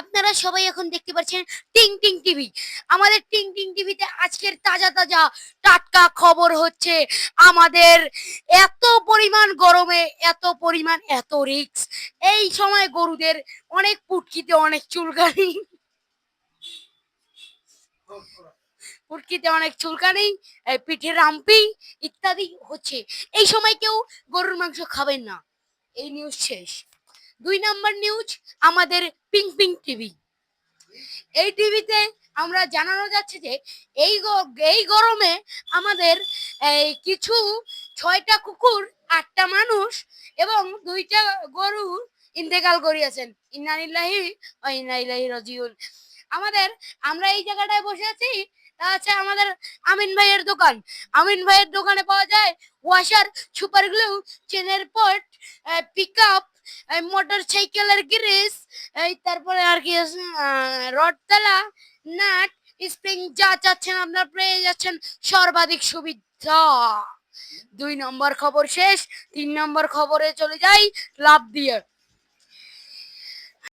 আপনারা সবাই এখন দেখতে পাচ্ছেন টিং টিং টিভি। আমাদের টিং টিং টিভিতে আজকের তাজা তাজা টাটকা খবর হচ্ছে। আমাদের এত পরিমাণ গরমে এত রিক্স, এই সময় গরুদের অনেক পুটকিতে অনেক চুলকানি, পুটকিতে অনেক চুলকানি, পিঠে রাম্পি ইত্যাদি হচ্ছে। এই সময় কেউ গরুর মাংস খাবেন না। এই নিউজ শেষ। 2 নম্বর নিউজ, আমাদের পিং পিং টিভি। এই টিভিতে আমরা জানানো যাচ্ছে যে এই গরমে আমাদের কিছু 6টা কুকুর, 8টা মানুষ এবং 2টা গরু ইন্তেকাল করিয়াছেন। ইন্না লিল্লাহি ওয়া ইন্না ইলাইহি রাজিউন। আমরা এই জায়গাটায় বসে আছি, তা হচ্ছে আমাদের আমিন ভাইয়ের দোকান। আমিন ভাইয়ের দোকানে পাওয়া যায় ওয়াশার, সুপার গ্লু, চেনের পট, পিকআপ, মোটর সাইকেলের গ্রিস, তারপরে আর কি আছে, রড তালা, নাট, স্প্রিং, যা চাচ্ছেন আপনারা পেয়ে যাচ্ছেন সর্বাধিক সুবিধা। 2 নম্বর খবর শেষ। 3 নম্বর খবরে চলে যাই লাভ দিয়ে।